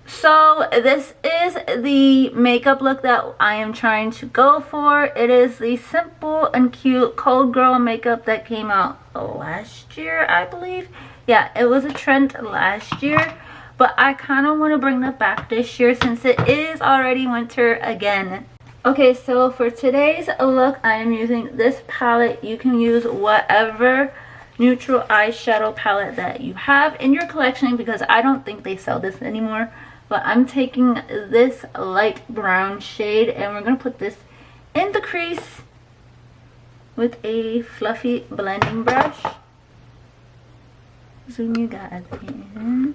So this is the makeup look that I am trying to go for. It is the simple and cute cold girl makeup that came out last year, I believe. Yeah, it was a trend last year, but I kind of want to bring that back this year since it is already winter again. Okay, so for today's look, I am using this palette. You can use whatever neutral eyeshadow palette that you have in your collection because I don't think they sell this anymore. But I'm taking this light brown shade and we're going to put this in the crease with a fluffy blending brush. Zoom you guys in.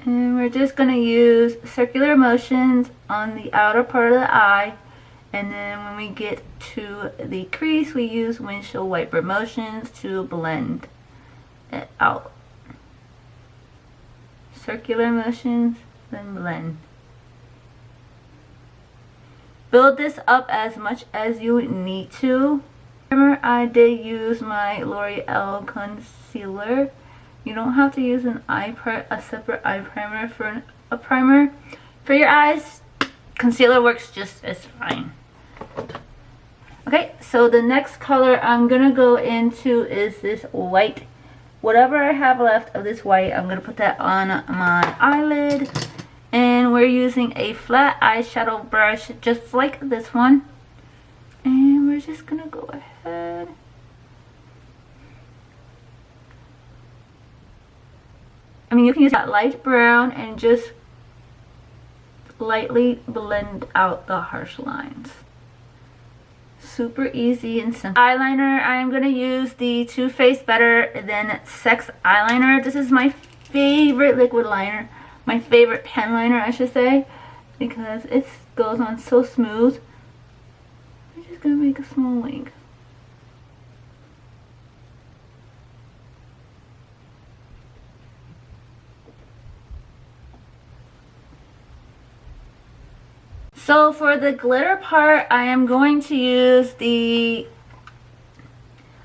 And we're just going to use circular motions on the outer part of the eye. And then when we get to the crease, we use windshield wiper motions to blend it out. Circular motions, then blend. Build this up as much as you need to. Remember, I did use my L'Oreal concealer. You don't have to use a separate eye primer for a primer for your eyes. Concealer works just as fine. Okay, so the next color I'm gonna go into is this white. Whatever I have left of this white, I'm gonna put that on my eyelid. And we're using a flat eyeshadow brush just like this one. And we're just gonna go ahead. I mean, you can use that light brown and just lightly blend out the harsh lines. Super easy and simple. Eyeliner, I am going to use the Too Faced Better Than Sex eyeliner. This is my favorite liquid liner. My favorite pen liner, I should say. Because it goes on so smooth. I'm just going to make a small wing. So for the glitter part, I am going to use the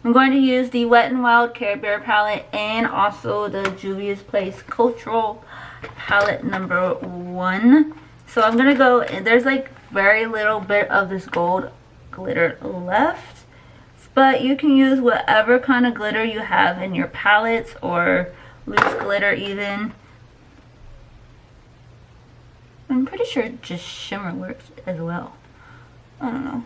Wet n Wild Care Bear palette and also the Juvia's Place Cultural palette number 1. So I'm gonna go. There's like very little bit of this gold glitter left, but you can use whatever kind of glitter you have in your palettes or loose glitter even. I'm pretty sure just shimmer works as well. I don't know.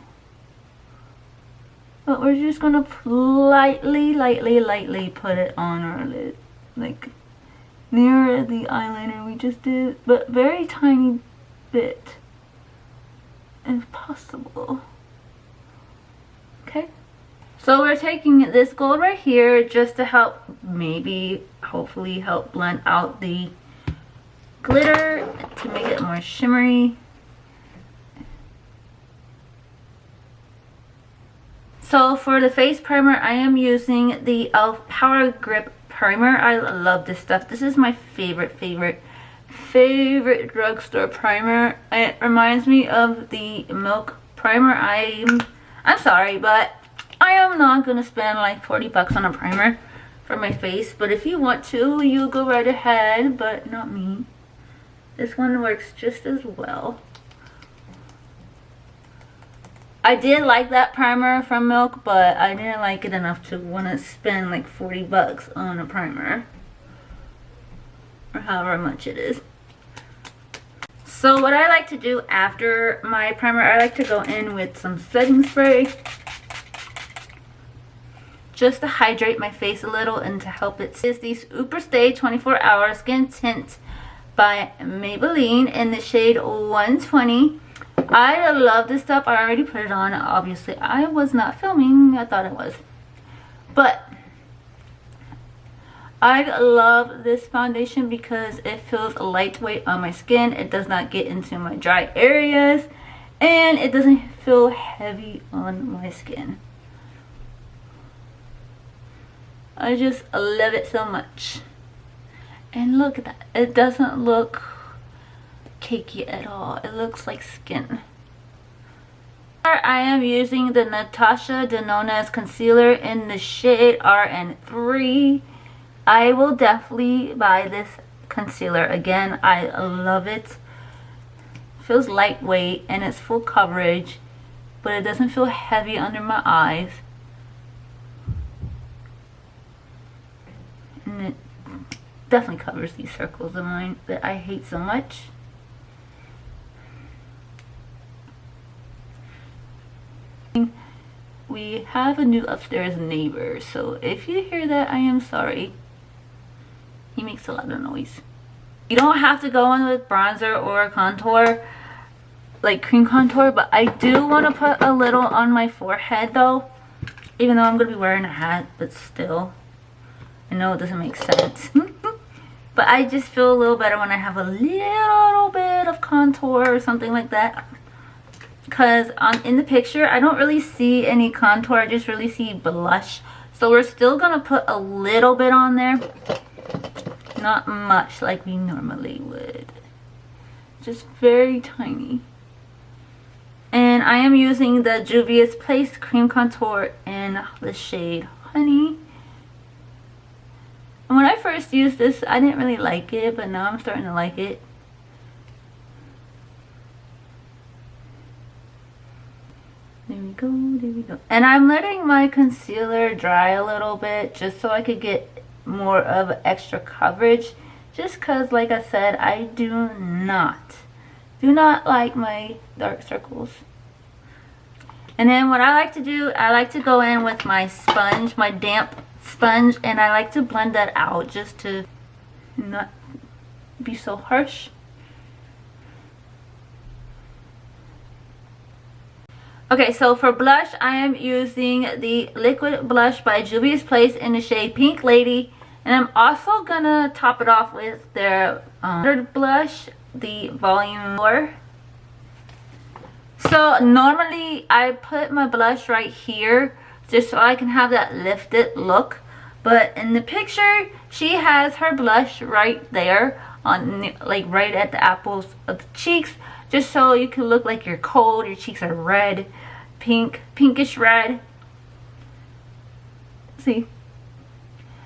But we're just gonna lightly put it on our lid. Like near the eyeliner we just did, but very tiny bit if possible. Okay. So we're taking this gold right here just to help, hopefully help blend out the glitter to make it more shimmery. So for the face primer, I am using the e.l.f. Power Grip Primer. I love this stuff. This is my favorite drugstore primer. It reminds me of the Milk primer. I'm sorry, but I am not gonna spend like 40 bucks on a primer for my face. But if you want to, you go right ahead, but not me. This one works just as well. I did like that primer from Milk, but I didn't like it enough to want to spend like 40 bucks on a primer. Or however much it is. So what I like to do after my primer, I like to go in with some setting spray. Just to hydrate my face a little and to help it. This is the Super Stay 24 Hour Skin Tint by Maybelline in the shade 120. I love this stuff. I already put it on. Obviously, I was not filming. I thought I was. But I love this foundation because it feels lightweight on my skin. It does not get into my dry areas. And it doesn't feel heavy on my skin. I just love it so much. And look at that. It doesn't look cakey at all. It looks like skin. I am using the Natasha Denona concealer in the shade RN3. I will definitely buy this concealer again. I love it. Feels lightweight and it's full coverage, but it doesn't feel heavy under my eyes. And it definitely covers these circles of mine that I hate so much. We have a new upstairs neighbor, so if you hear that, I am sorry. He makes a lot of noise. You don't have to go in with bronzer or contour, like cream contour, but I do want to put a little on my forehead though, even though I'm going to be wearing a hat, but still. I know it doesn't make sense. But I just feel a little better when I have a little bit of contour or something like that. Because in the picture, I don't really see any contour. I just really see blush. So we're still going to put a little bit on there. Not much like we normally would. Just very tiny. And I am using the Juvia's Place Cream Contour in the shade Honey. And when I first used this, I didn't really like it, but now I'm starting to like it. There we go, there we go. And I'm letting my concealer dry a little bit just so I could get more of extra coverage. Just because, like I said, I do not like my dark circles. And then what I like to do, I like to go in with my sponge, my damp sponge, and I like to blend that out just to not be so harsh. Okay, so for blush, I am using the Liquid Blush by Juvia's Place in the shade Pink Lady. And I'm also gonna top it off with their blush, the Volume 4. So normally I put my blush right here just so I can have that lifted look. But in the picture, she has her blush right there, on like right at the apples of the cheeks, just so you can look like you're cold. Your cheeks are red, pinkish red. See?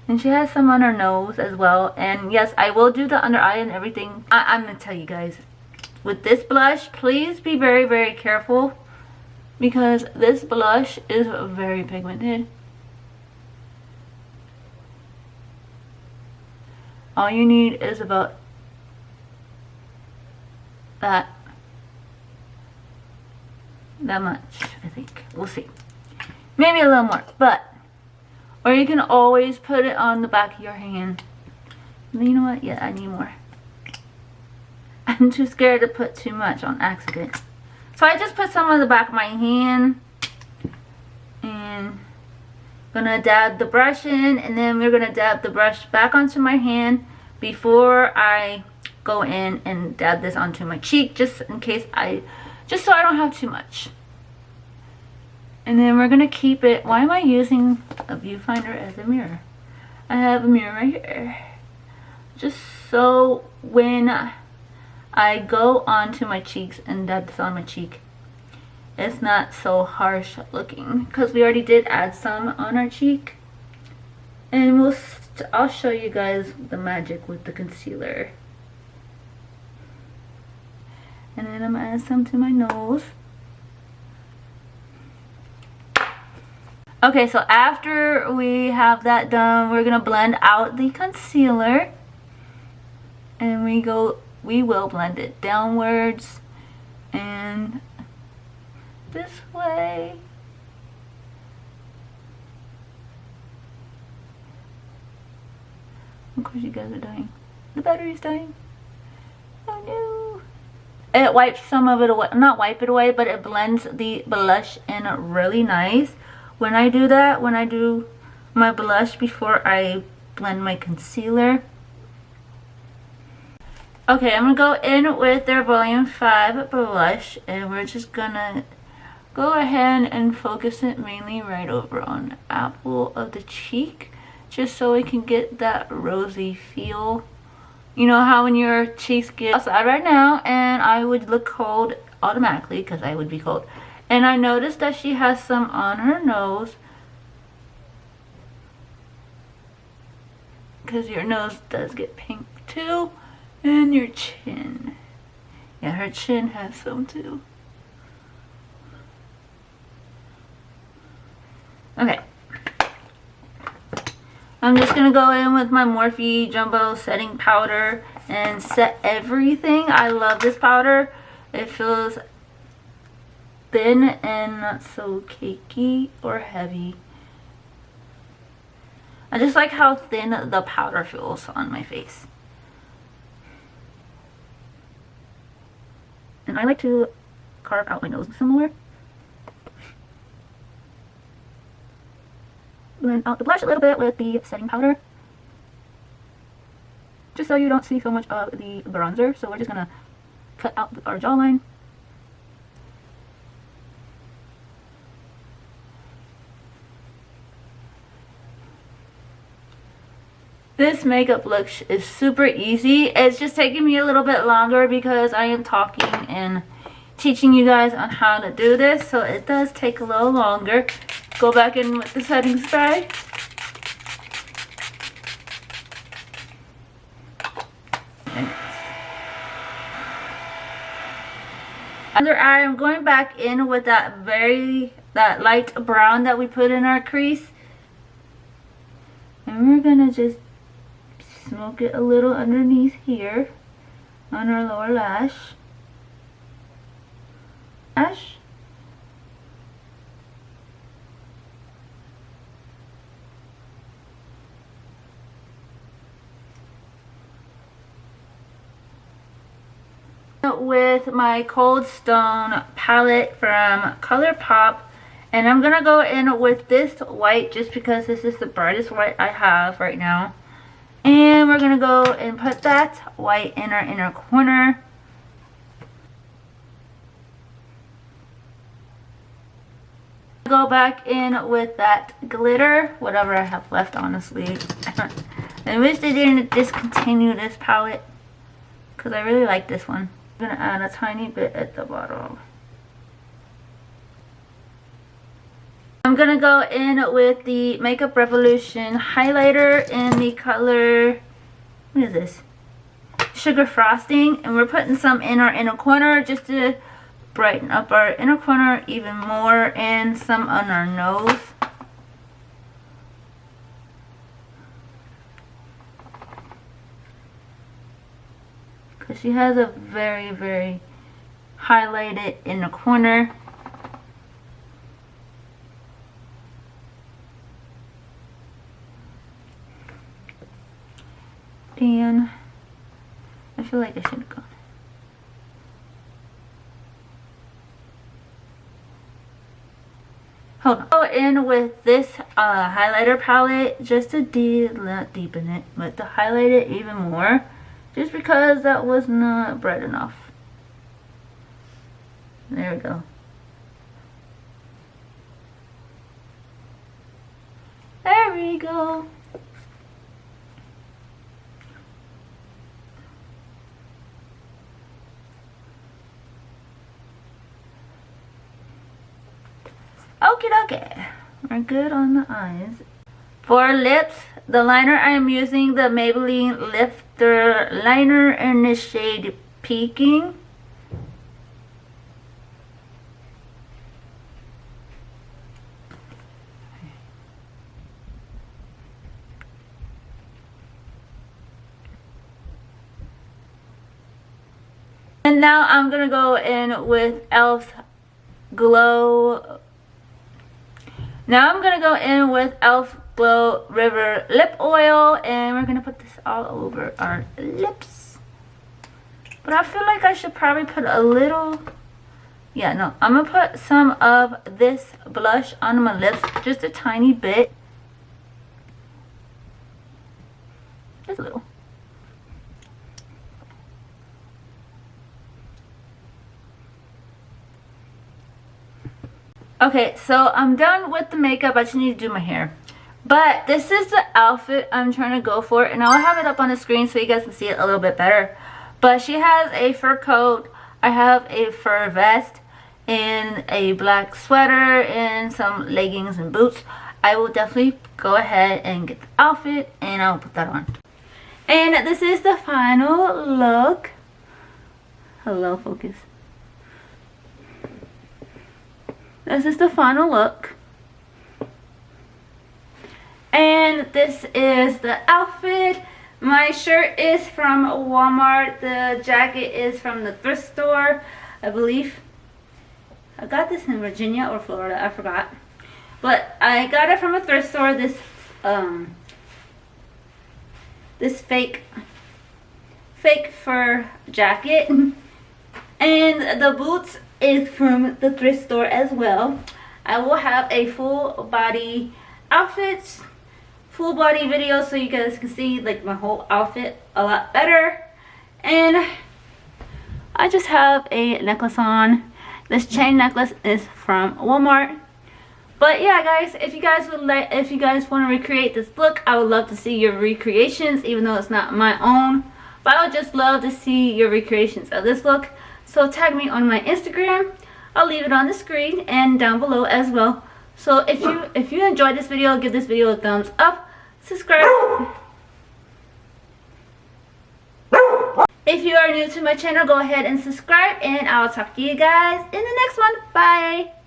And she has some on her nose as well. And yes, I will do the under eye and everything. I'm gonna tell you guys, with this blush, please be very, very careful, because this blush is very pigmented. All you need is about that much, I think. We'll see. Maybe a little more, but, or you can always put it on the back of your hand. You know what? Yeah, I need more. I'm too scared to put too much on accident. So I just put some on the back of my hand. And gonna dab the brush in, and then we're gonna dab the brush back onto my hand before I go in and dab this onto my cheek, just in case just so I don't have too much. And then we're gonna keep it. Why am I using a viewfinder as a mirror? I have a mirror right here. Just so when I go onto my cheeks and dab this on my cheek, it's not so harsh looking, because we already did add some on our cheek. And I'll show you guys the magic with the concealer. And then I'm gonna add some to my nose. Okay, so after we have that done, we're gonna blend out the concealer, and we will blend it downwards and this way. Of course, you guys are dying. The battery's dying. Oh no. It wipes some of it away. Not wipe it away, but it blends the blush in really nice. When I do that, when I do my blush before I blend my concealer. Okay, I'm gonna go in with their Volume 5 blush, and we're just gonna go ahead and focus it mainly right over on the apple of the cheek, just so we can get that rosy feel. You know how when your cheeks get outside right now, and I would look cold automatically, because I would be cold, And I noticed that she has some on her nose, because your nose does get pink too, and your chin. Yeah, her chin has some too. Okay. I'm just gonna go in with my Morphe Jumbo setting powder and set everything. I love this powder. It feels thin and not so cakey or heavy. I just like how thin the powder feels on my face. And I like to carve out my nose similar. Blend out the blush a little bit with the setting powder, just so you don't see so much of the bronzer. So we're just gonna cut out our jawline. This makeup look is super easy. It's just taking me a little bit longer because I am talking and teaching you guys on how to do this, so it does take a little longer. Go back in with the setting spray. Under eye, I'm going back in with that light brown that we put in our crease. And we're gonna just smoke it a little underneath here on our lower lash. With my Cold Stone palette from ColourPop, and I'm gonna go in with this white just because this is the brightest white I have right now, and we're gonna go and put that white in our inner corner. Go back in with that glitter, whatever I have left, honestly. I wish they didn't discontinue this palette because I really like this one. I'm gonna add a tiny bit at the bottom. I'm gonna go in with the Makeup Revolution highlighter in the color, what is this? Sugar Frosting, and we're putting some in our inner corner just to brighten up our inner corner even more, and some on our nose. Because she has a very, very highlighted inner corner. And I feel like I should have gone. Hold on. Go in with this highlighter palette just to not deepen it, but to highlight it even more. Just because that was not bright enough. There we go. There we go. Okay, we're good on the eyes. For lips, the liner I am using the Maybelline Lifter liner in the shade Peaking. And now I'm gonna go in with e.l.f. Glow. Now I'm gonna go in with e.l.f. Glow River Lip Oil, and we're gonna put this all over our lips. But I feel like I should probably put a little, yeah, no, I'm gonna put some of this blush on my lips, just a tiny bit. Just a little. Okay, so I'm done with the makeup. I just need to do my hair. But this is the outfit I'm trying to go for, and I'll have it up on the screen so you guys can see it a little bit better. But she has a fur coat, I have a fur vest, in a black sweater and some leggings and boots, I will definitely go ahead and get the outfit and I'll put that on. And this is the final look. Hello, focus. This is the final look. And this is the outfit. My shirt is from Walmart. The jacket is from the thrift store, I believe. I got this in Virginia or Florida, I forgot. But I got it from a thrift store. This fake fur jacket. And the boots is from the thrift store as well. I will have a full body outfits, full body video, so you guys can see like my whole outfit a lot better. And I just have a necklace on. This chain necklace is from Walmart. But yeah, guys, if you guys want to recreate this look, I would love to see your recreations, even though it's not my own. But I would just love to see your recreations of this look. So tag me on my Instagram. I'll leave it on the screen and down below as well. So if you enjoyed this video, give this video a thumbs up. Subscribe. If you are new to my channel, go ahead and subscribe, and I'll talk to you guys in the next one. Bye.